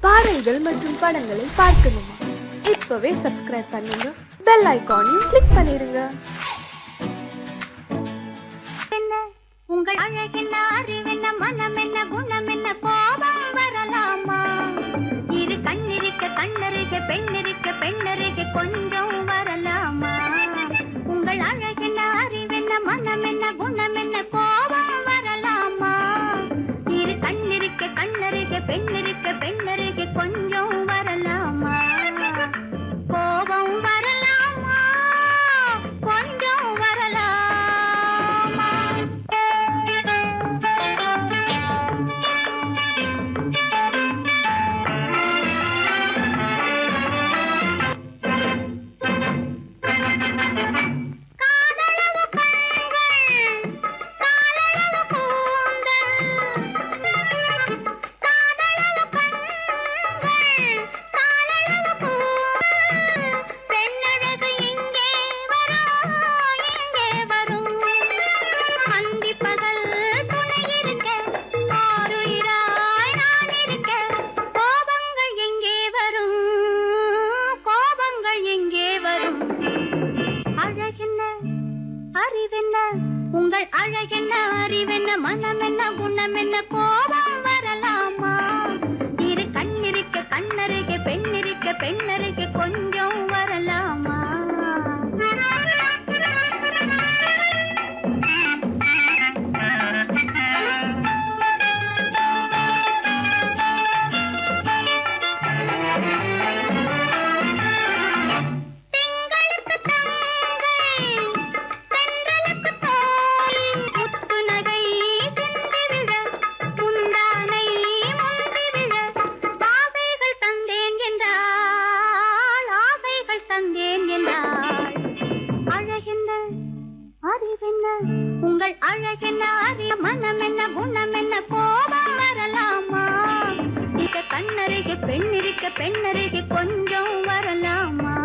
பாடல்கள் மற்றும் படங்களை பார்க்கணுமா? இப்பவே சப்ஸ்கிரைப் பண்ணுங்க, பெல் ஐகானையும் கிளிக் பண்ணிருங்க. உங்கள் அழகென்ன, அறிவென்ன, மனமென்ன, குணமென்ன, கோபம் வரலாமா? இரு கண்ணிருக்க கண்ணருக, பெண்ணிருக்க பெண்ணருக, கொஞ்சம் வரலாமா? உங்கள் அழகென்ன, அறிவென்ன, மனமென்ன, குணமென்ன, கோபம் வரலாமா? இரு கண்ணிருக்க கண்ணருக, பெண்ணிருக்க பெண்ணருக, கொஞ்சம் வரலாமா? கோபம் வரலாமா? கொஞ்சம் வரலாமா? உங்கள் அழகென்ன, அறிவென்ன, மனமென்ன, குணமென்ன, கோபம் வரலாமா? இரு கண்ணிருக்க கண்ணருக, பெண்ணிருக்க பெண்ணருக, கொஞ்சம் வரலாமா? உங்கள் அழகென்ன, அறிய, மனமென்ன, குணமென்ன, கோபம் வரலாமா? இத கண்ணருக பெண்ணிருக்க பெண்ணருக, கொஞ்சம் வரலாமா?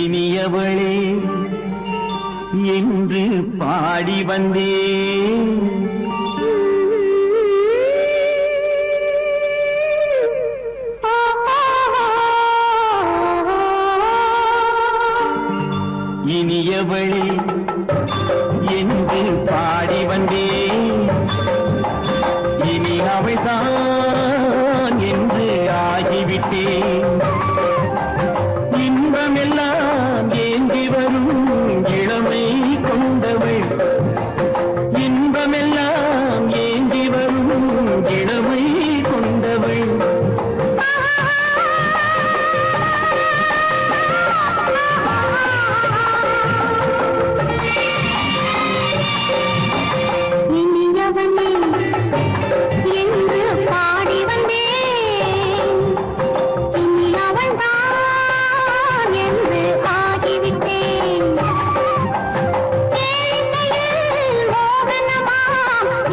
இனியவளே என்று பாடி வந்தேன், இனியவளே என்று பாடி வந்தேன், இனி அவள்தான் என்று ஆகிவிட்டேன். இன்பமெல்லாம் ஏந்தி வரும் இளமை கொண்டவள், இன்பமெல்லாம் ஏந்தி வரும் இளமை கொண்டவள். இனியவனே என்று பாடி வந்தேன், இனி அவள்தான் என்று ஆகிவிட்டேன். கேளிக்கையில் மோகனமா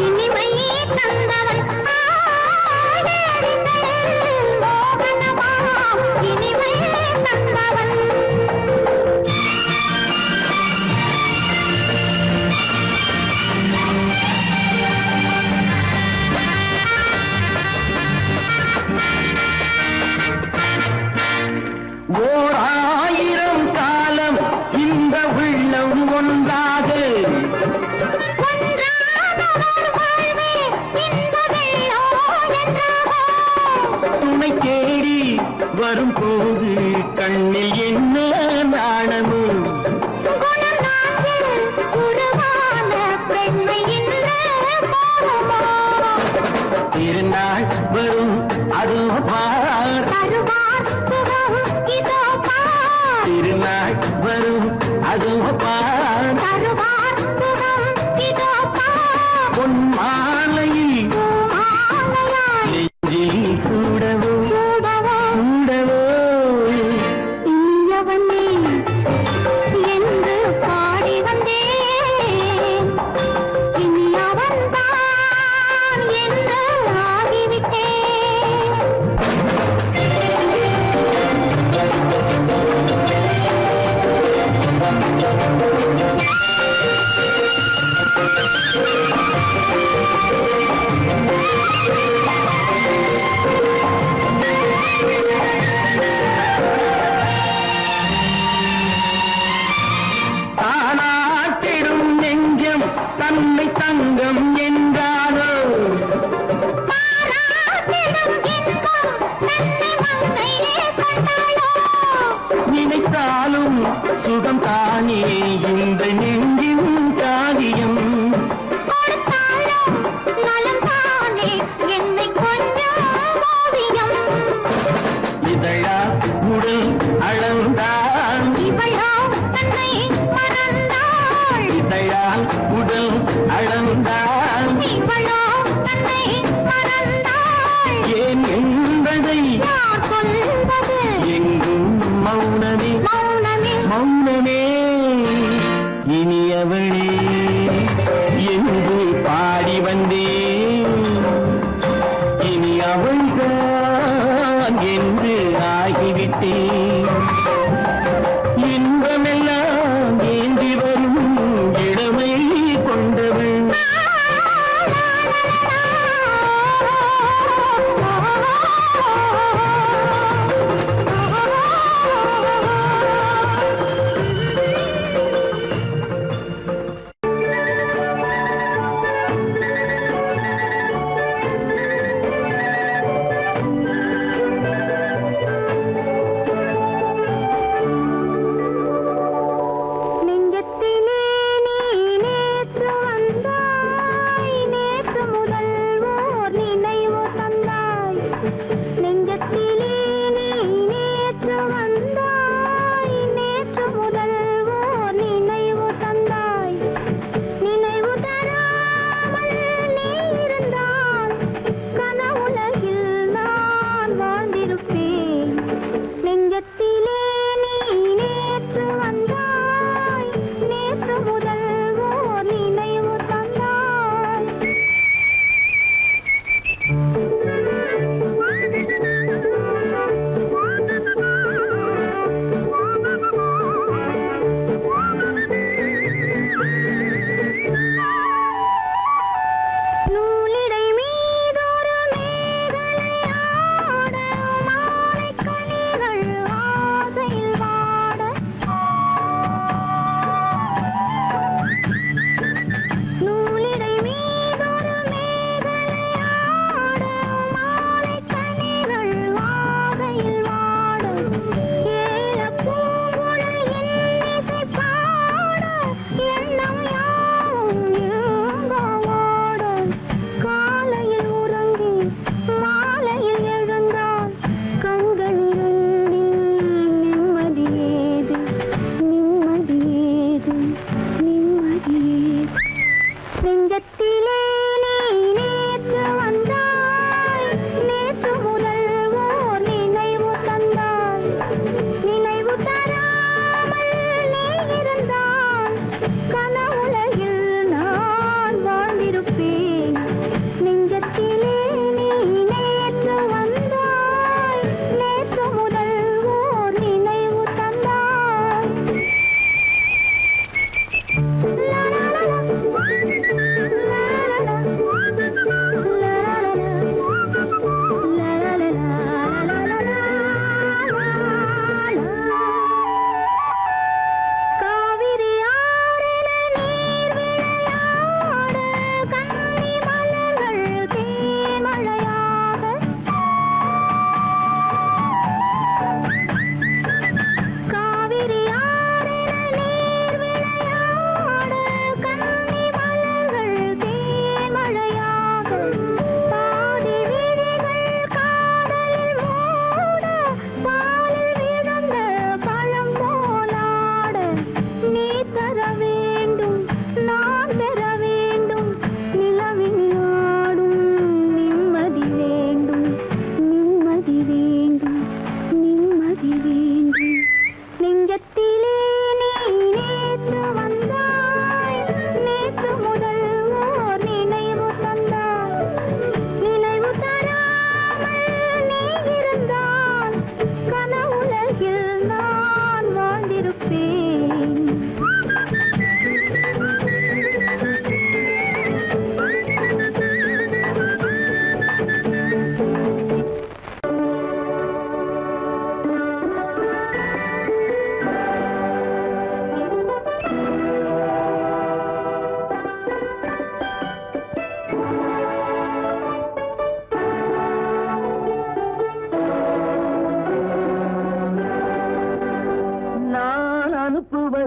இனிமை தந்தவள், கேளிக்கையில் மோகனமா இனிமை தந்தவள். ஓர் ஆயிரம் காலம் இந்த உள்ளம் ஒன்றாக, துணை தேடி வரும்போது கண்ணில் என்ன நாணமோ குணநாட்டில் உருவான பெண்மை இந்த மோகமோ திருநாள் வரும் அதோ பார் தருவார் சுகம் இதோ பார் திருநாள் வரும் அதோ பார் தருவார் சுகம் இதோ பார் பொன் மாலையில் மாலையாய் நெஞ்சில் சூடவோ சூடவோ சூடவோ இனியவனே என்று பாடி வந்தேன் இனி அவன்தான் என்று ஆகிவிட்டேன் தானாட்டிடும் நெஞ்சம் தன்னை தங்கம் என்றாரோ பாராட்டிடும் இன்பம் தன்னை மங்கையே கொண்டாளோ நினைத்தாலும் சுகம் தானே இந்த நெஞ்சின் காரியம் கொடுத்தாலும் நலம் தானே என்னை கொஞ்சம் ஓவியம் இதழா உடல் அளந்தாள் இவளோ தன்னை மறந்தாள் இதழால் உடல் அளந்தாள் இவளோ தன்னை மறந்தாள் ஏன் என்பதை யார் சொல்வது எங்கும் மௌனமே மௌனமே மௌனமே இனியவளே என்று பாடி வந்தேன் இனி அவள்தான் என்று ஆகிவிட்டேன் இன்பமெல்லாம் ஏந்தி வரும் இளமை கொண்டவள்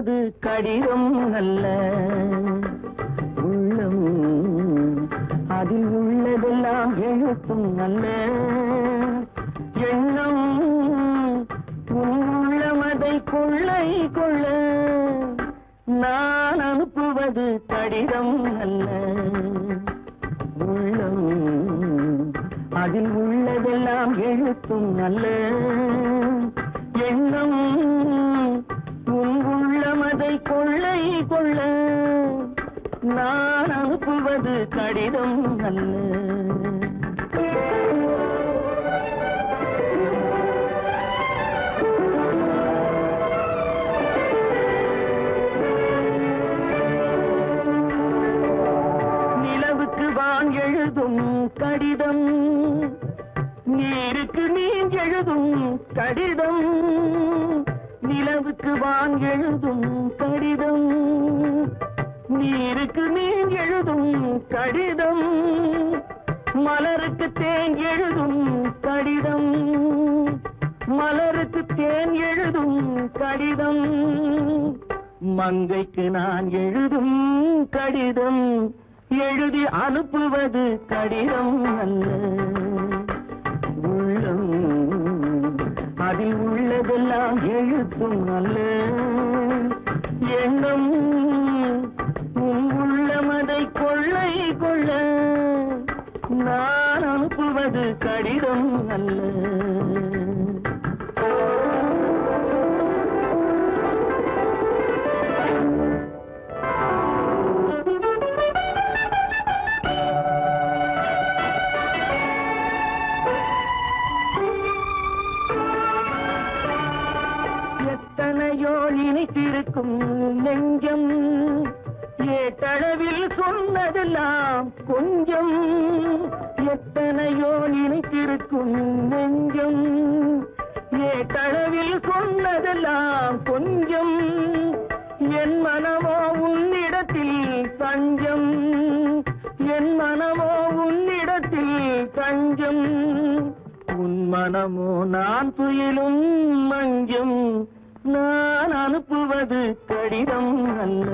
அனுப்புவது கடிதம் அல்ல. உள்ளம் அதில் உள்ளதெல்லாம் எழுத்தும் அல்ல. எண்ணம் உள்ளமதை கொள்ளை கொள்ள நான் அனுப்புவது கடிதம் அல்ல. உள்ளம் அதில் உள்ளதெல்லாம் எழுத்தும் அல்ல. எண்ணம் உள்ளமதை கொள்ளை கொள்ள நான் அனுப்புவது கடிதம் அல்ல. நிலவுக்கு வான் எழுதும் கடிதம், நீருக்கு நீர் எழுதும் கடிதம். நிலவுக்கு வான் எழுதும் கடிதம், நீருக்கு நீர் எழுதும் கடிதம். மலருக்கு தேன் எழுதும் கடிதம், மலருக்கு தேன் எழுதும் கடிதம். மங்கைக்கு நான் எழுதும் கடிதம், எழுதி அனுப்புவது கடிதம் அல்ல. உள்ளம் அதில் உள்ளதெல்லாம் எழுத்தும் அல்ல. எண்ணம் உள்ளமதை கொள்ளை கொள்ள நான் அனுப்புவது கடிதம் அல்ல. எத்தனையோ இனித்திருக்கும் நெஞ்சம், ஏட்டளவில் சொன்னதெல்லாம் கொஞ்சம். எத்தனையோ நினைத்திருக்கும் நெஞ்சம், ஏட்டளவில் சொன்னதெல்லாம் கொஞ்சம். என் மனமோ உன்னிடத்தில் தஞ்சம், என் மனமோ உன்னிடத்தில் தஞ்சம். உன் மனமோ நான் துயிலும் மஞ்சம், நான் அனுப்புவது கடிதம் அல்ல.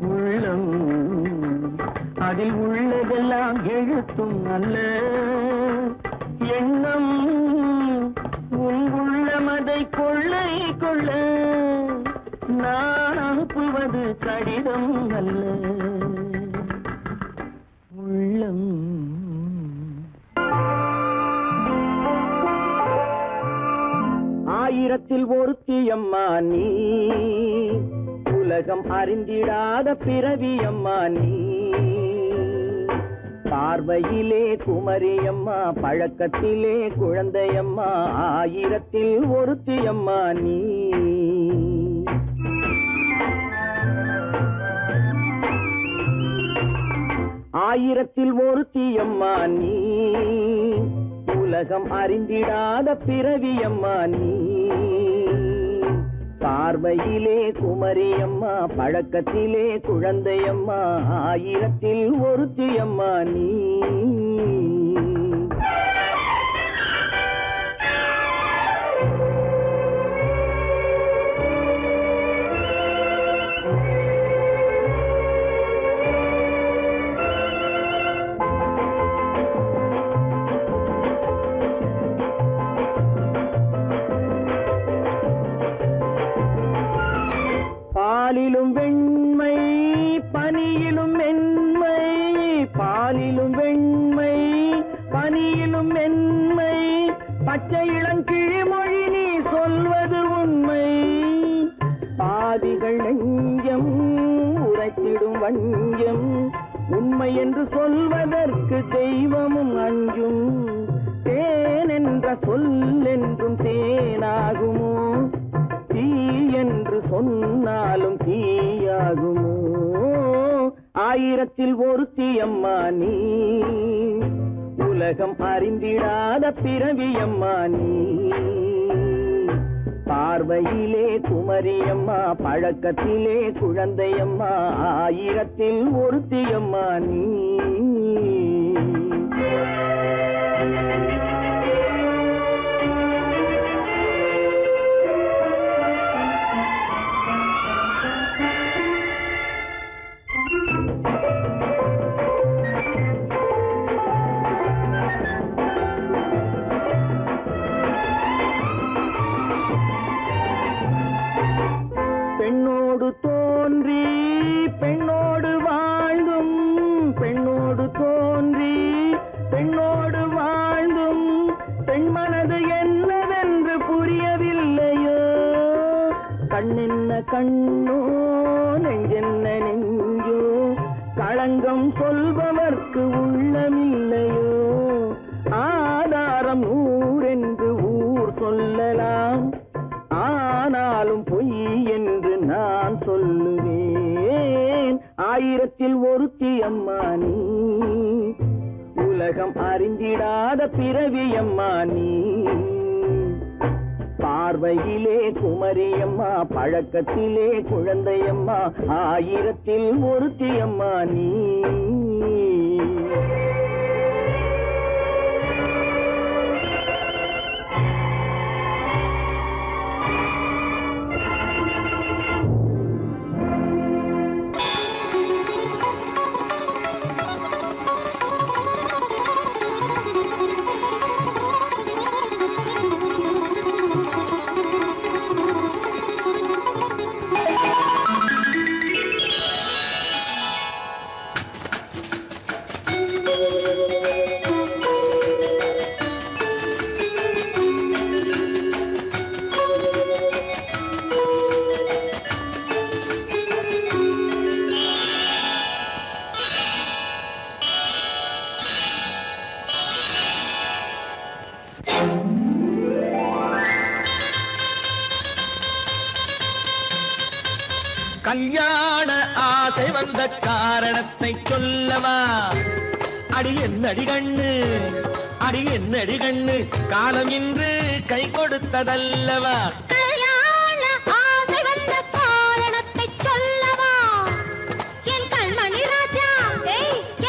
உள்ளம் அதில் உள்ளதெல்லாம் எழுத்தும் அல்ல. எண்ணம் உன் உள்ளமதை கொள்ளை கொள்ள நான் அனுப்புவது கடிதம் அல்ல. உள்ளம் ஆயிரத்தில் ஒருத்தியம்மா நீ, உலகம் அறிந்திடாத பிறவியம்மா நீ. பார்வையிலே குமரியம்மா, பழக்கத்திலே குழந்தையம்மா, ஆயிரத்தில் ஒருத்தியம்மா நீ. ஆயிரத்தில் ஒருத்தியம்மா நீ, உலகம் அறிந்திடாத பிறவியம்மா நீ. பார்வையிலே குமரியம்மா, பழக்கத்திலே குழந்தையம்மா, ஆயிரத்தில் ஒருத்தியம்மா நீ. பாலிலும் வெண்மை பனியிலும் மென்மை, பாலிலும் வெண்மை பனியிலும் மென்மை, பச்சை இளங்கிழிமொழி நீ சொல்வது உண்மை. பாதிகள் நெஞ்சம் உரைத்திடும் வஞ்சம், உண்மை என்று சொல்வதற்கு தெய்வமும் அஞ்சும். தேன் என்ற சொல் என்றும் தேனாகுமோ, தீ என்று சொன்னாலும் தீயாகுமோ. ஆயிரத்தில் ஒருத்தியம்மா நீ, உலகம் அறிந்திடாத பிறவியம்மா நீ. பார்வையிலே குமரியம்மா, பழக்கத்திலே குழந்தையம்மா, ஆயிரத்தில் ஒருத்தியம்மா நீ. பெண்ணோடு தோன்றி பெண்ணோடு வாழ்ந்தும் பெண்ணோடு தோன்றி பெண்ணோடு வாழ்ந்தும் பெண் மனது என்னவென்று புரியவில்லையோ கண்ணென்ன கண்ணோ நெஞ்சென்ன நெஞ்சோ களங்கம் சொல்பவர்க்கு உள்ளமில்லையோ ஆதாரம் ஊரென்று ஊர் சொல்லலாம் ஆனாலும் பொய் என்று நான் சொல்லுவேன் ஆயிரத்தில் ஒருத்தி அம்மா நீ உலகம் அறிந்திடாத பிறவி அம்மா நீ பார்வையிலே குமரியம்மா பழக்கத்திலே குழந்தையம்மா ஆயிரத்தில் ஒருத்தி அம்மா நீ கல்யாண ஆசை வந்த காரணத்தை சொல்லவா அடி என்னடி கண்ணு அடி என்னடி கண்ணு காலம் இன்று கை கொடுத்ததல்லவா கல்யாண ஆசை வந்த காரணத்தை சொல்லவா என் கண்மணி ராஜா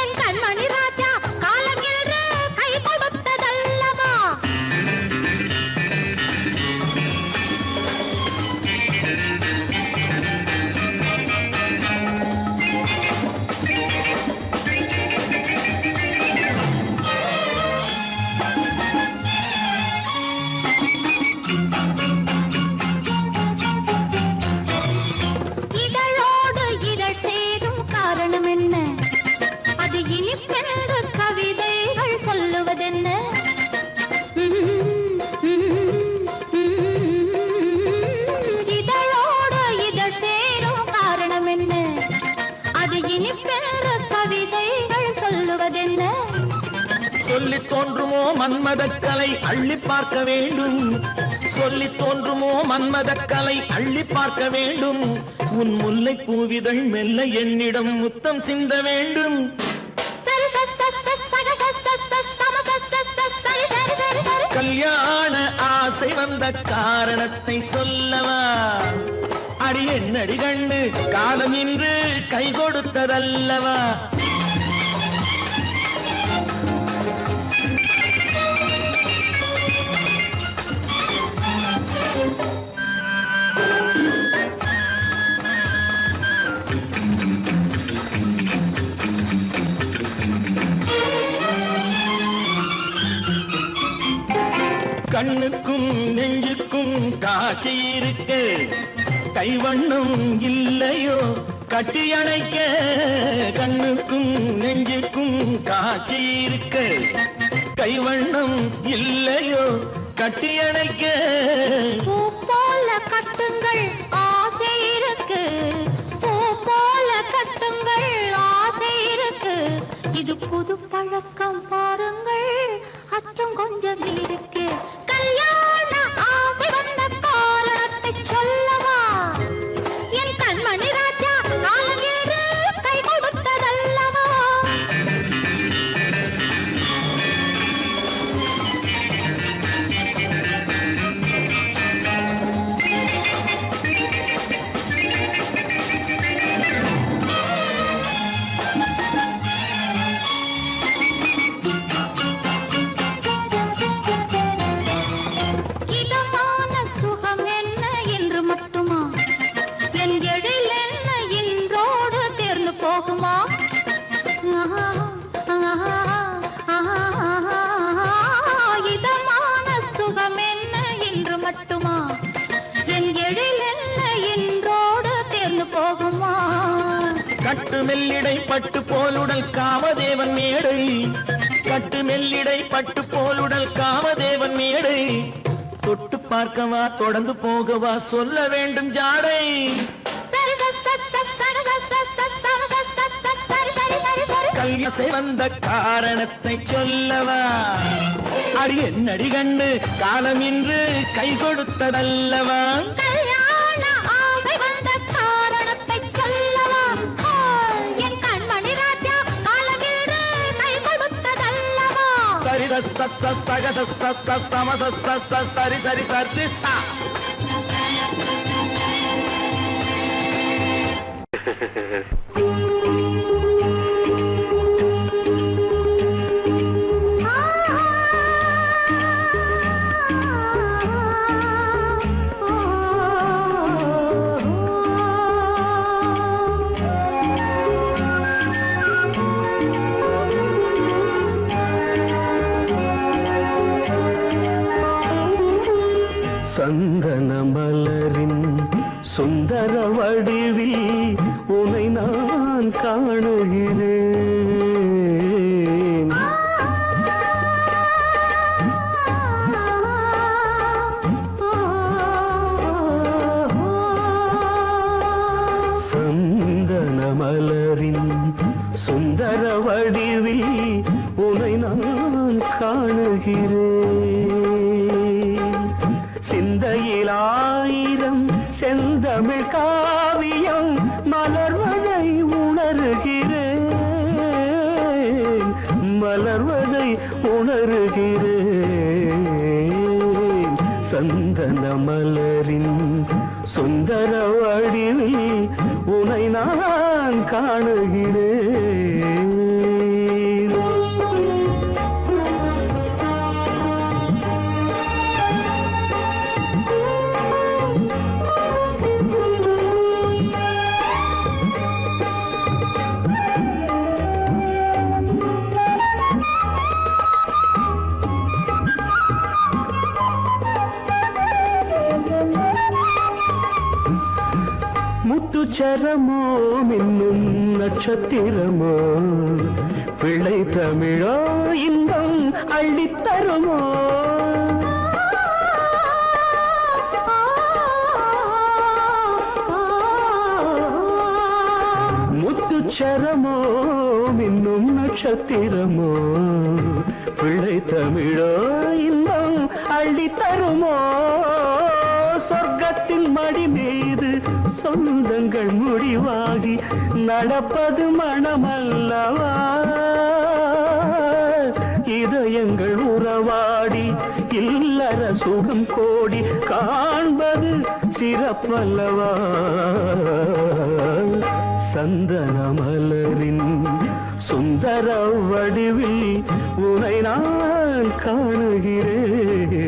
என் கண்மணி ராஜா காலம் என்று கை கொடுத்ததல்லவா இதழோடு இதழ் சேரும் காரணம் என்ன அது இனிப்பென்று கவிதைகள் சொல்லுவதென்ன இதழோடு இதழ் சேரும் காரணம் என்ன அது இனிப்பென்று கவிதைகள் சொல்லுவதென்ன சொல்லி தோன்றுமோ மன்மதக்கலை அள்ளி பார்க்க வேண்டும் சொல்லி தோன்றுமோ மன்மதக்கலை அள்ளி பார்க்க வேண்டும் உன் முல்லை பூவிதழ் மெல்ல என்னிடம் முத்தம் சிந்த வேண்டும் கல்யாண ஆசை வந்த காரணத்தை சொல்லவா அடி என்னடி கண்ணு காலம் இன்று கை கொடுத்ததல்லவா கண்ணுக்கும் நெஞ்சுக்கும் காட்சி இருக்கு கைவண்ணம் இல்லையோ கட்டி அணைக்க கண்ணுக்கும் நெஞ்சுக்கும் காட்சி இருக்கு கைவண்ணம் இல்லையோ கட்டி அணைக்க பூ போல கட்டுங்கள் ஆசை இருக்கு பூ போல கட்டுங்கள் ஆசை இருக்கு இது புது பழக்கம் பாருங்கள் அச்சம் கொஞ்சம் இருக்கு கல்யாண ஆசை வந்த காரணத்தை சொல்லவா என் கண்மணி ராஜா காலம் என்று கை கொடுத்ததல்லவா கட்டு மெல்லிடை பட்டு போலுடல் காமதேவன் மேடை கட்டு மெல்லிடை பட்டு போலுடல் காமதேவன் மேடை தொட்டு பார்க்கவா தொடர்ந்து போகவா சொல்ல வேண்டும் ஜாடை கல்யாசை வந்த காரணத்தை சொல்லவா அடி என்னடி கண்டு காலம் இன்று கை கொடுத்ததல்லவா சரி சரி சரி சரி சந்தன மலரின் சுந்தர வடிவில் உனை நான் காணுகிறேன் சந்தன மலரின் சுந்தர வடிவில் உனை நான் காணுகிறேன் சிந்தையில் ஆயிரம் செந்தமிழ் காவியம் மலர்வதை உணர்கிறேன் மலர்வதை உணர்கிறேன் சந்தன மலரின் சுந்தர வடிவில் உனை நான் காணுகிறேன் முத்துச்சரமோ மின்னும் நட்சத்திரமோ பிள்ளை தமிழோ இன்பம் அள்ளித்தருமோ முத்துச்சரமோ மின்னும் நட்சத்திரமோ பிள்ளை தமிழோ இன்பம் அள்ளித்தருமோ சொர்க்கத்தின் மடி மீது சொந்தங்கள் முடிவாகி நடப்பது மனமல்லவா இதயங்கள் உறவாடி இல்லற சுகம் கோடி காண்பது சிறப்பல்லவா சந்தன மலரின் சுந்தர வடிவில் உனை நான் காணுகிறேன்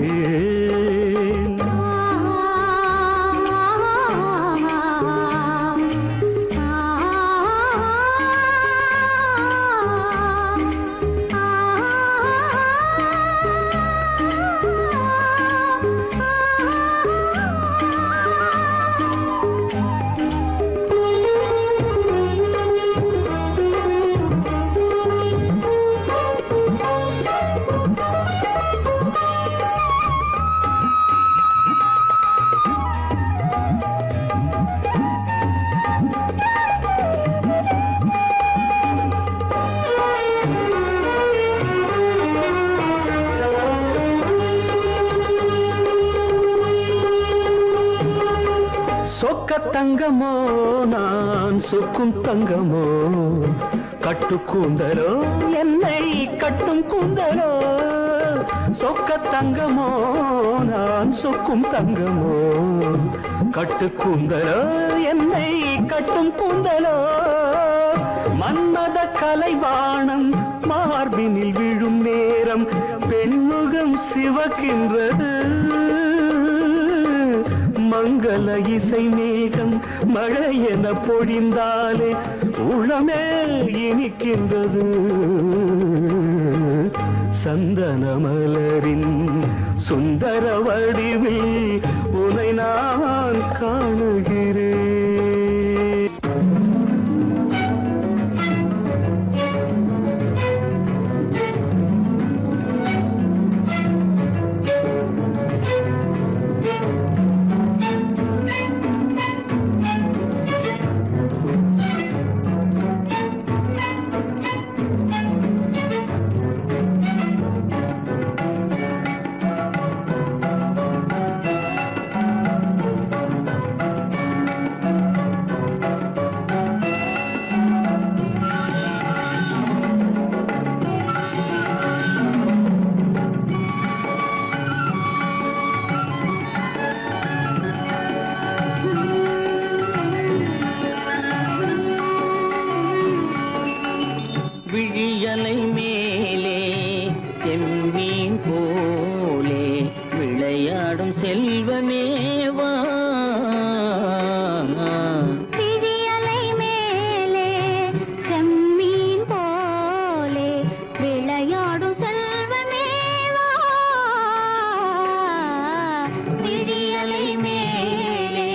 சொக்க தங்கமோ நான் சொக்கும் தங்கமோ கட்டு கூந்தலோ என்னை கட்டும் கூந்தலோ சொக்க தங்கமோ நான் சொக்கும் தங்கமோ கட்டு கூந்தலோ என்னை கட்டும் கூந்தலோ மன்மத கலைவாணம் மார்பினில் விழும் நேரம் பெண்முகம் சிவக்கின்றது மங்கள இசை மேகம் மழை என பொழிந்தாலே உளமே இனிக்கின்றது சந்தன மலரின் சுந்தர வடிவில் உனை நான் காணுகிறேன் விளையாடும் செல்வமேவா விழியலை மேலே செம்மீன் போலே விளையாடும் செல்வமேவா விழியலை மேலே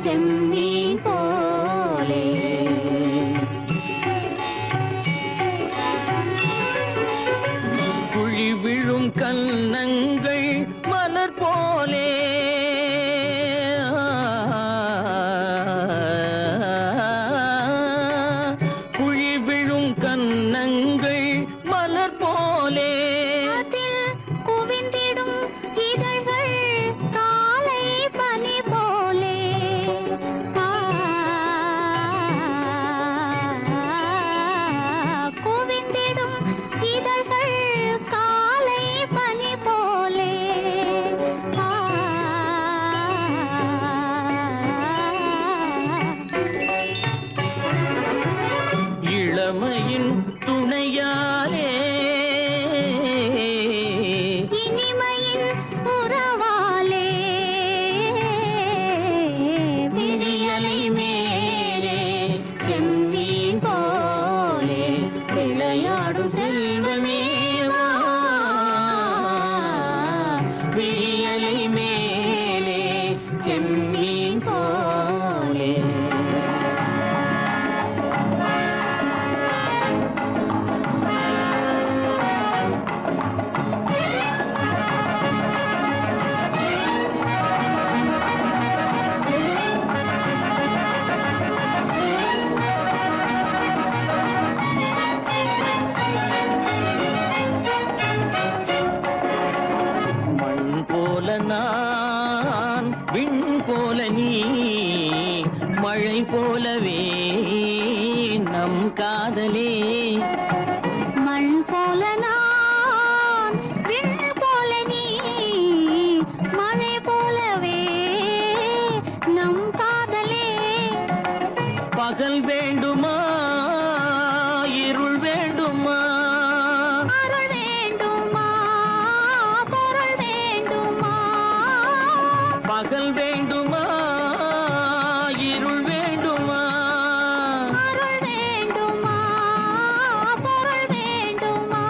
செம்மீன் போலே குழி விழும் கன்னங்கள் மலர் போலே குழி விழும் கன்னங்கள் மலர் போலே அதில் குவிந்திடும் இதழ்கள் காலை பனி போலே குவிந்திடும் இதழ்கள் காலை பனி போலே இளமையின் துணையாலே இனிமையின் உறவாலே விழியலை மேலே செம்மீன் போலே விளையாடும் செல்வமேவா விழியலை மேலே செம்மீன் போலே மண் போல நான் விண் போல நீ மழை போலவே நம் காதலே மண் போல நான் விண் போல நீ மழை போலவே நம் காதலே பகல் வேண்டுமா இருள் வேண்டுமா அருள் வேண்டுமா பொருள் வேண்டுமா பகல் வேண்டுமா இருள் வேண்டுமா அருள் வேண்டுமா பொருள் வேண்டுமா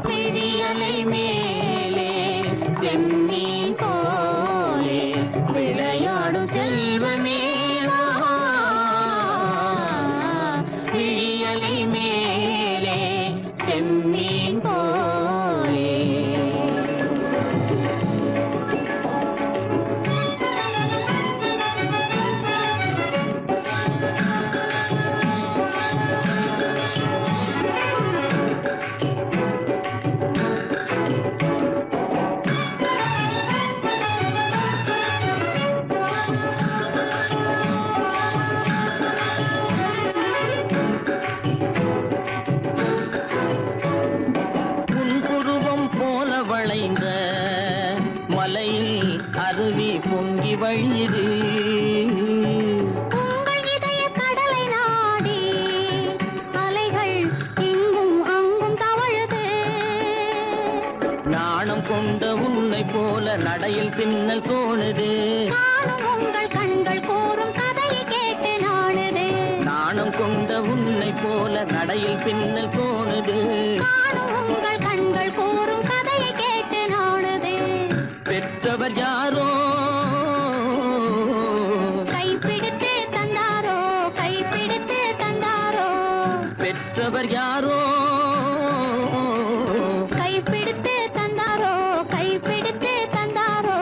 விழியலை மேலே செம்மீன் போலே விளையாடும் செல்வமேவா விழியலை மேலே செம்மீன் போலே புன்புருவம் போல வளைந்த மலையில் அருவி பொங்கி வழியுது உங்கள் இதய கடலை நாடி அலைகள் இங்கும் அங்கும் தவழுது நாணம் கொண்ட உன்னை போல நடையில் பின்னல் தோணுது நானும் உங்கள் கண்கள் கூறும் கதையை கேட்டு நாடுது நாணம் கொண்ட உன்னை போல நடையில் பின்னல் தோணுது நானும் உங்கள் கண்கள் கூறும் கதையை கேட்டு நாடுது பெற்றவர் யாரோ கைப்பிடித்து தந்தாரோ கைப்பிடித்து தந்தாரோ பெற்றவர் யாரோ கைப்பிடித்து தந்தாரோ கைப்பிடித்து தந்தாரோ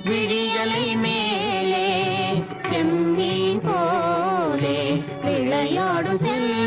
விழியலை மேலே செம்மீன் போலே விளையாடும் செல்வ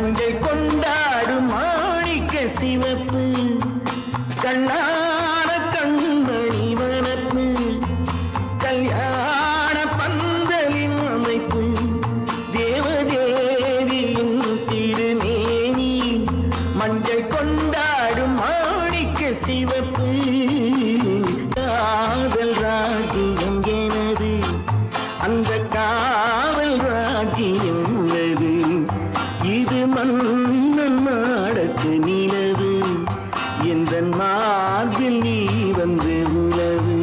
மஞ்சள் கொண்டாடும் மாணிக்க சிவப்பு கண்ணான கண்மணி வனப்பு கல்யாண பந்தலின் அமைப்பு தேவதேவியின் திருமேனி மஞ்சள் கொண்டாடும் மாணிக்க சிவப்பு காதல் ராஜ்யம் எனது அந்த காவல் ராஜ்யம் உள்ளது இது மன்னன் நாடத்து நிலவு எந்த மார்பில் நீ வந்து உலவு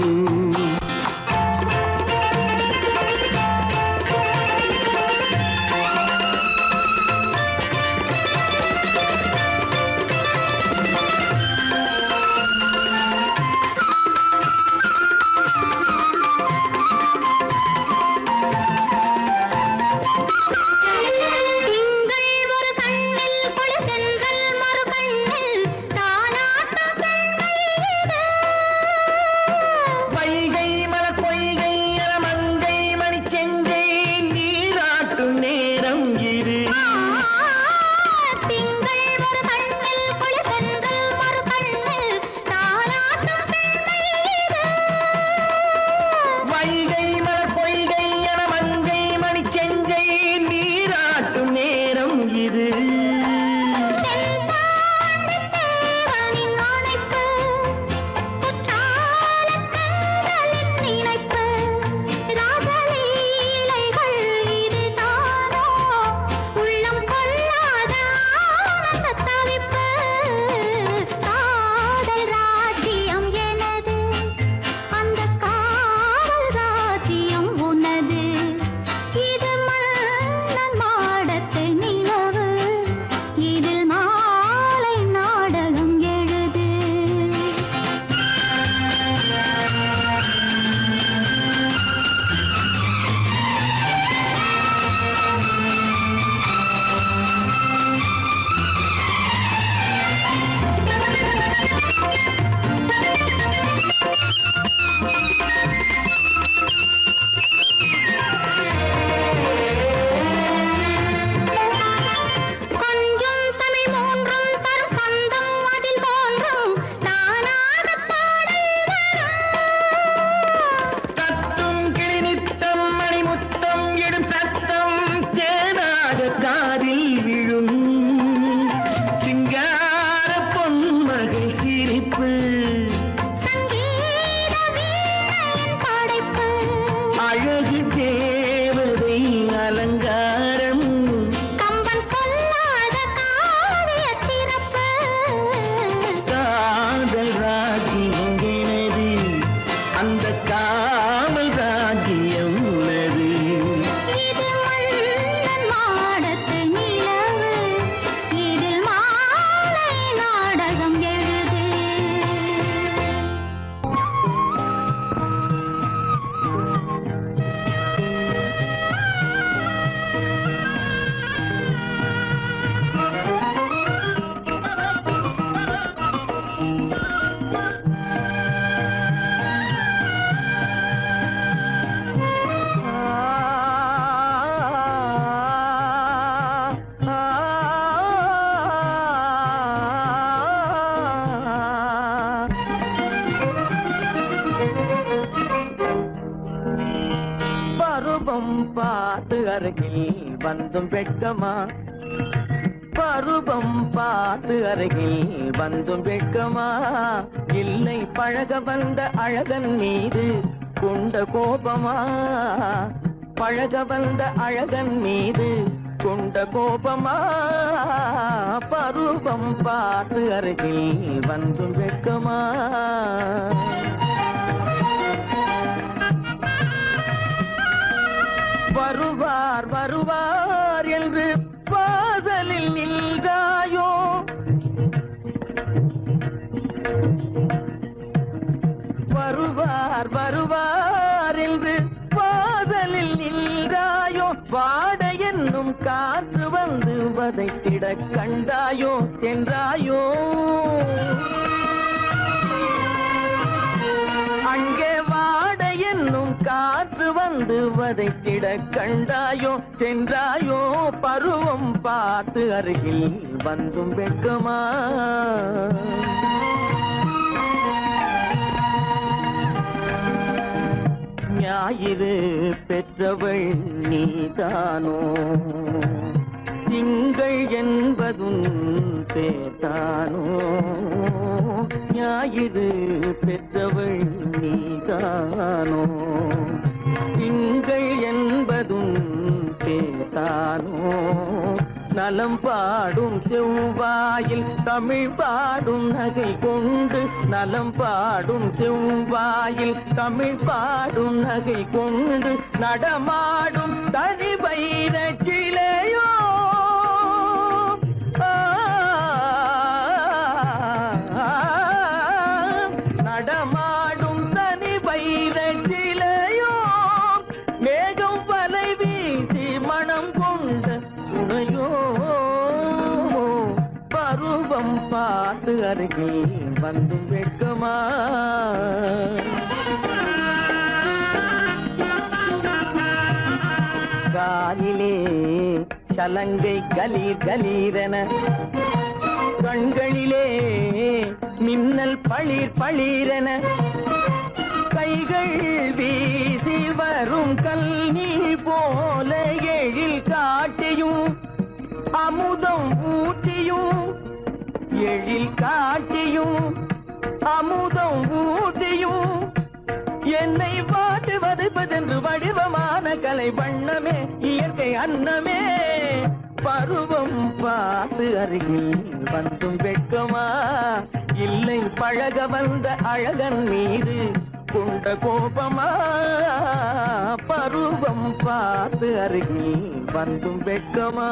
பார்த்து அருகில் வந்தும் வெட்கமா பருவம் பார்த்து அருகில் வந்தும் வெட்கமா இல்லை பழக வந்த அழகன் மீது கொண்ட கோபமா பழக வந்த அழகன் மீது கொண்ட கோபமா பருவம் பார்த்து அருகில் வந்தும் வெட்கமா வருவார் வருவார் என்று வாசலில் நின்றாயோ வருவார் வருவார் என்று வாசலில் நின்றாயோ வாட என்னும் காற்று வந்து வதைத்திட கண்டாயோ சென்றாயோ அங்கே வாட என்னும் காற்று வந்து வதைத்திட கண்டாயோ சென்றாயோ பருவம் பார்த்து அருகில் வந்தும் வெட்கமா ஞாயிறு பெற்றவள் நீதானோ திங்கள் என்பதும் பேத்தானோ ஞாயிறு பெற்றவள் நீதானோ திங்கள் என்பதும் பேத்தானோ நலம் பாடும் செவ்வாயில் தமிழ் பாடும் நகை கொண்டு நலம் பாடும் செவ்வாயில் தமிழ் பாடும் நகை கொண்டு நடமாடும் தனி வைர சிலையோ நடமாடும் தனி வைர சிலையோ மேகம் வலை வீசி மனம் கொண்ட துணையோ பருவம் பார்த்து அருகில் வந்தும் வெட்கமா காலிலே சலங்கை கலீர் கலீரென கண்களிலே மின்னல் பளிர் பளிரென கைகள் வீசி வரும் கல்வி போல எழில் காட்டியும் அமுதம் ஊட்டியும் எழில் காட்டியும் அமுதம் ஊட்டியும் என்னை பாட்டு வதைப்பதென்று வடிவமான கலை வண்ணமே இயற்கை அன்னமே பருவம் பார்த்து அருகில் வந்தும் வெட்கமா இல்லை பழக வந்த அழகன் மீது கொண்ட கோபமா பருவம் பார்த்து அருகில் வந்தும் வெட்கமா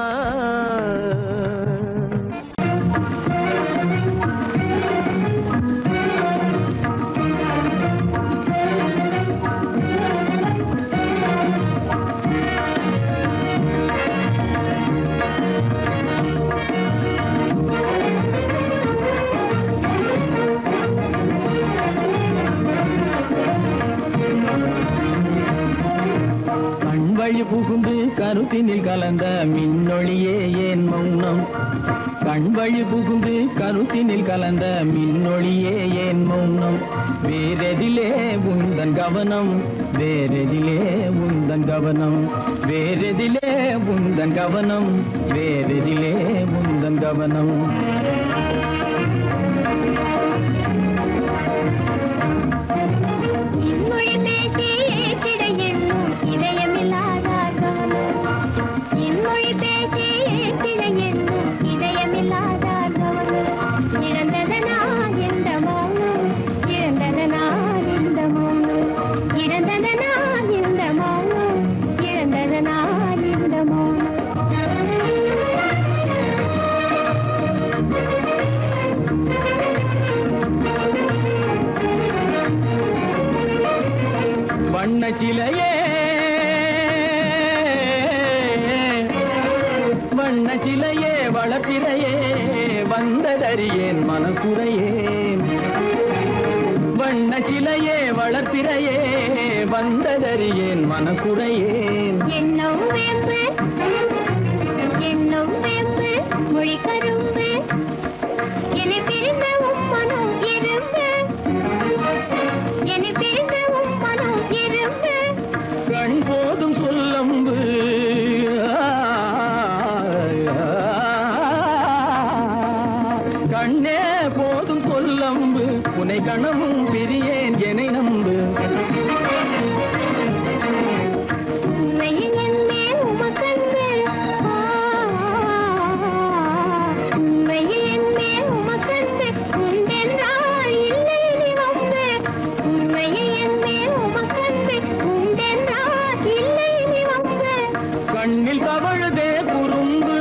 வழி புகுந்து கருத்தினில் கலந்த மின்னொளியே ஏன் மௌனம் கண் வழி புகுந்து கருத்தினில் கலந்த மின்னொளியே ஏன் மௌனம் வேறெதிலே உந்தன் கவனம் வேறெதிலே உந்தன் கவனம் வேறெதிலே உந்தன் கவனம் வேறெதிலே உந்தன் கவனம் வண்ணச்சிலையே வண்ணச்சிலையே வளர்த்திரையே வந்ததறியேன் மனக்குறையேன் வண்ணச்சிலையே வளர்த்திரையே வந்ததறியேன் மனக்குறையேன் என்னும் வேம்பு மொழி கரும்பு என்னை பிரிந்த உம்மனும் இரும்பு என்னை பிரிந்த உம்மனும் இரும்பு கண் போதும் சொல்லம்பு கண்ணே போதும் சொல்லம்பு உனை கணமும் பிரியேன் என்னை நம்பு உண்மையில் என்னே உமக்கன்று உண்மையில் என்னே உமக்கன்று உண்டென்றால் இல்லை நீ வம்பு உண்மையில் என்னே உமக்கன்று உண்டென்றால் இல்லை நீ வம்பு கண்ணில் தவழுதே குறும்பு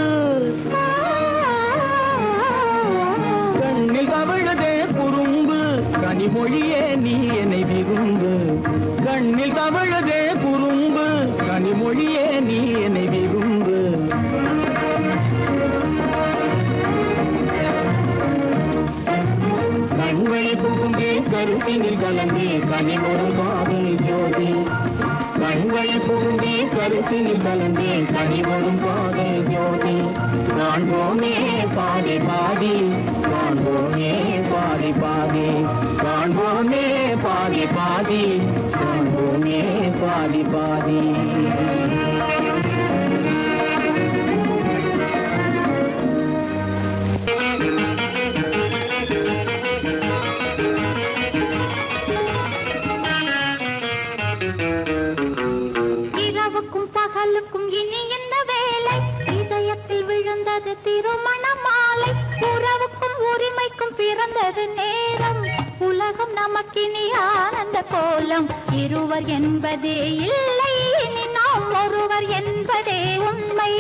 கண்ணில் தவழுதே குறும்பு கனிமொழியே நீ என்னை விரும்பு கண்ணில் தவழுதே குறும்பு கனிமொழியே நீ என்னை விரும்பு கண்வழி புகுந்தே கருத்தினில் கலந்தே கனிமொரு காதல் ஜோதி கலந்தேன் கனிவரும் காதல் ஜோதி காண்போமே பாதி பாதி காண்போமே பாதி பாதி காண்போமே பாதி பாதி காண்போமே பாதி பாதி இரவுக்கும் பகலுக்கும் இனி என்ன வேலை இதயத்தில் விழுந்தது திருமண மாலை உறவுக்கும் உரிமைக்கும் பிறந்தது நேரம் உலகம் நமக்கினி ஆனந்த கோலம் இருவர் என்பதே இல்லை இனி நாம் ஒருவர் என்பதே உண்மை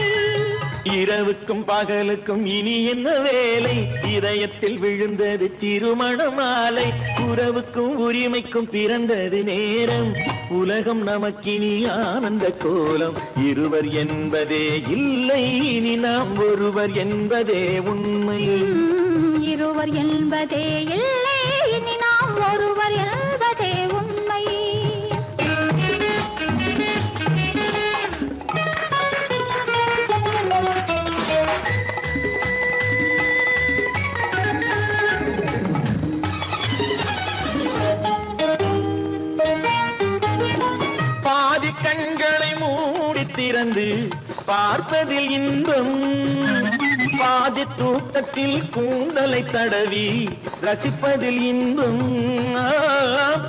இரவுக்கும் பகலுக்கும் இனி என்ன வேலை இதயத்தில் விழுந்தது திருமண மாலை உறவுக்கும் உரிமைக்கும் பிறந்தது நேரம் உலகம் நமக்கினி ஆனந்த கோலம் இருவர் என்பதே இல்லை இனி நாம் ஒருவர் என்பதே உண்மை இருவர் என்பதே இல்லை இனி நாம் ஒருவர் என்பதே உண்மை பாதி கண்களை மூடி திறந்து பார்ப்பதில் இன்பம் பாதி தூக்கத்தில் கூந்தலை தடவி ரசிப்பதில் இன்பம்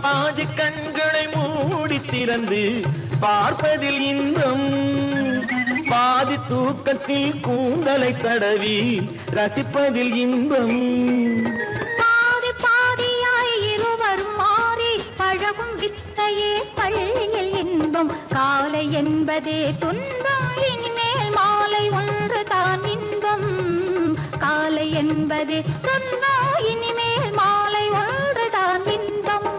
பாதி கண்களை மூடி திறந்து பார்ப்பதில் இன்பம் பாதி தூக்கத்தில் கூந்தலை தடவி ரசிப்பதில் இன்பம் பாதி பாதியாய் இருவர் மாறி பழகும் வித்தையே பள்ளியில் இன்பம் காலை என்பதே துன்பம் இனிமேல் மாலை ஒன்று தான் இன்பம் காலை என்பதே துன்பம் இனிமேல் மாலை ஒன்று தான் இன்பம்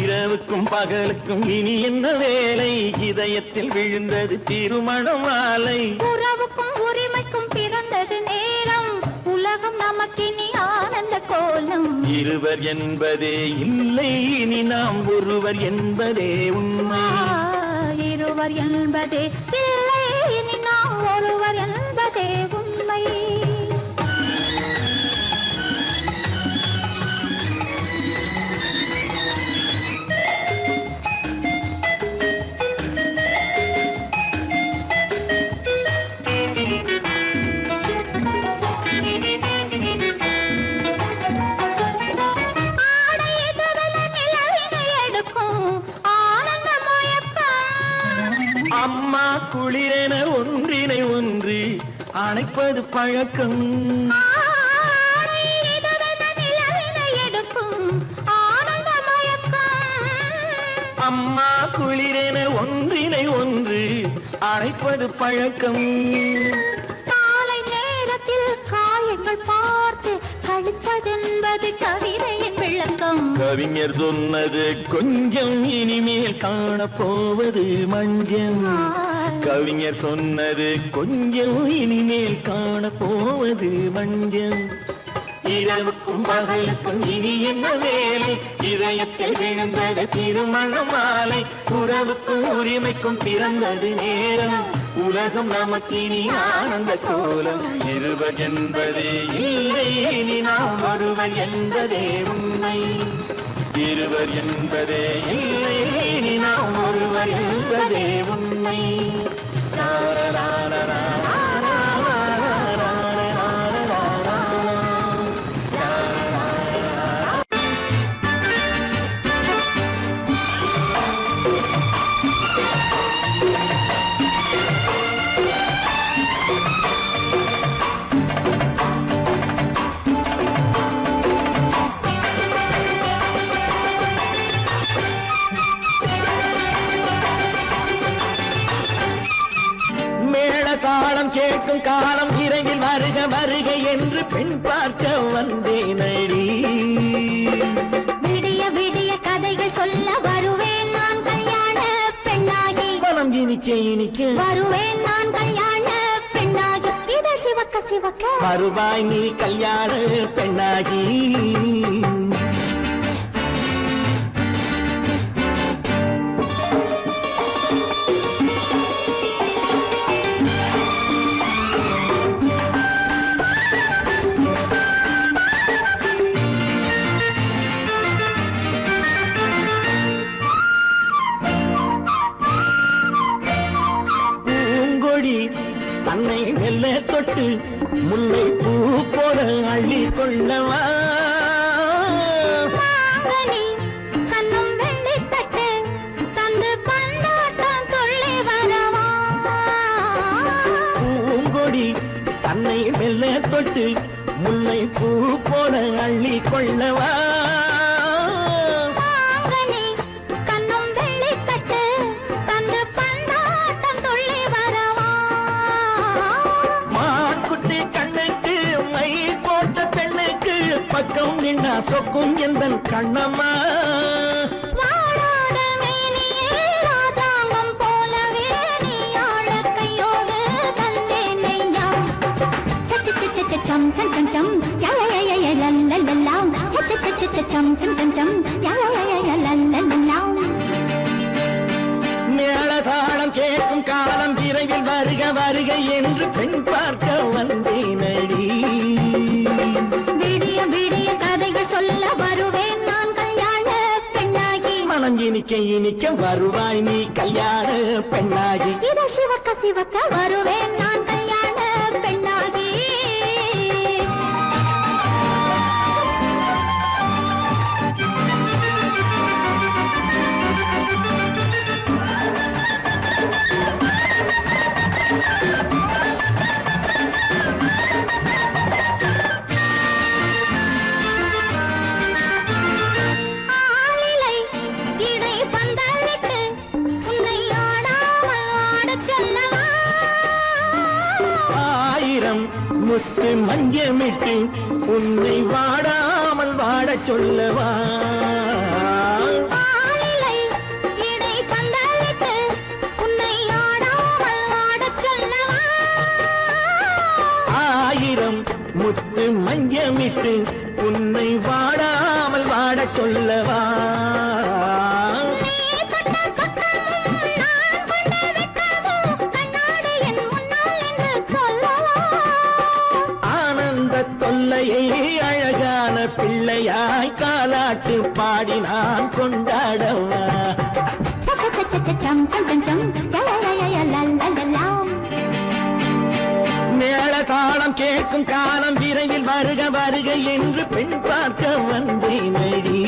இரவுக்கும் பகலுக்கும் இனி என்ன வேலை இதயத்தில் விழுந்தது திருமண மாலை உறவுக்கும் உரிமைக்கும் பிறந்தது நேரம் உலகம் நமக்கினி ஆனந்த கோலம் இருவர் என்பதே இல்லை இனி நாம் ஒருவர் என்பதே உண்மை இருவர் என்பதே இல்லை இனி நாம் ஒருவர் என்பதே உண்மை அம்மா குளிரென ஒன்றினை ஒன்று அணைப்பது பழக்கம் அம்மா குளிரென ஒன்றினை ஒன்று அணைப்பது பழக்கம் காலை நேரத்தில் காயங்கள் பார்த்து கழிப்பதென்பது கவிதையின் விளக்கம் கவிஞர் சொன்னது கொஞ்சம் இனிமேல் காணப்போவது மஞ்சள் கவிஞர் சொன்னது கொஞ்சம் இனிமேல் காணப்போவது மஞ்சள் இரவுக்கும் பகலுக்கும் இனி என்ன வேலை இதயத்தில் விழுந்தது திருமண மாலை உறவுக்கும் உரிமைக்கும் பிறந்தது நேரம் உலகம் நமக்கினி ஆனந்த கோலம் இருவர் என்பதே இல்லை இனி நாம் ஒருவர் என்பதே உண்மை இருவர் என்பதே இல்லை இனி நாம் ஒருவர் என்பதே உண்மை தாளம் கேட்கும் காலம் இரவில் வருக வருக என்று பெண் பார்க்க வந்தேனடி விடிய விடிய கதைகள் சொல்ல வருவேன் நான் கல்யாண பெண்ணாகி மனம் இனிக்க இனிக்க வருவேன் நான் கல்யாண பெண்ணாகி இதழ் சிவக்க சிவக்க வருவாய் நீ கல்யாண பெண்ணாகி தன்னை மெல்ல தொட்டு முல்லை பூ போல அள்ளி கொள்ளவா மாங்கனி கண்ணும் வெள்ளித்தட்டு தந்து பந்தாட்டம் துள்ளி வரவா பூங்கொடி தன்னை மெல்ல தொட்டு முல்லை பூ போல அள்ளி கொள்ளவா மாங்கனி கண்ணும் வெள்ளித்தட்டு தந்து பந்தாட்டம் துள்ளி வரவா மான்குட்டி கண்ணுக்கு மை போட்ட பெண்ணுக்கு பக்கம் நின்னா சொக்கும் எந்தன் கண்ணம்மா வாடாத மேனியே ராதாங்கம் போலவே நீ ஆளக் கையோடு தந்தேனையா சம் சம் சம் சம் யா யா யா யா லல்லல்லா சம் சம் சம் சம் யா யா யா லல்லல்லா மேளதாளம் கேட்கும் காலம் விரைவில் வருக வருக என்று பெண் பார்க்க வந்தேனடி விடிய விடிய கதைகள் சொல்ல வருவேன் நான் கல்யாண பெண்ணாகி மனம் இனிக்க இனிக்க வருவாய் நீ கல்யாண பெண்ணாகி இதழ் சிவக்க சிவக்க வருவேன் நான் கல்யாண பெண்ணாகி ஆலிலை இடை பந்தலிட்டு உன்னை ஆடாமல் ஆடச் சொல்லவா ஆயிரம் முத்து மஞ்சமிட்டு உன்னை வாடாமல் வாடச் சொல்லவா ஆலிலை இடை பந்தலிட்டு உன்னை ஆடாமல் ஆடச் சொல்லவா ஆயிரம் முத்து மஞ்சமிட்டு உன்னை வாடாமல் வாடச் சொல்லவா நீ தொட்ட பக்கமும் நான் கொண்ட வெட்கமும் கண்ணாடி என் முன்னால் என்று சொல்லவா ஆனந்த தொல்லையை அழகான பிள்ளையாய் காலாட்டு பாடி நான் கொண்டாடவா சம் சம் சம் சம் யா யா யா லல்லல்லா மேளதாளம் கேட்கும் காலம் விரைவில் வருக வருக என்று பெண் பார்க்க வந்தேனடி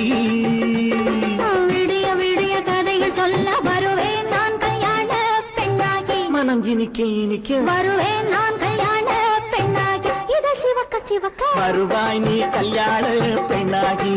விடிய விடிய கதைகள் சொல்ல வருவேன் நான் கல்யாண பெண்ணாகி மனம் இனிக்க இனிக்க வருவேன் நான் கல்யாண பெண்ணாகி இதழ் சிவக்க சிவக்க வருவாய் நீ கல்யாண பெண்ணாகி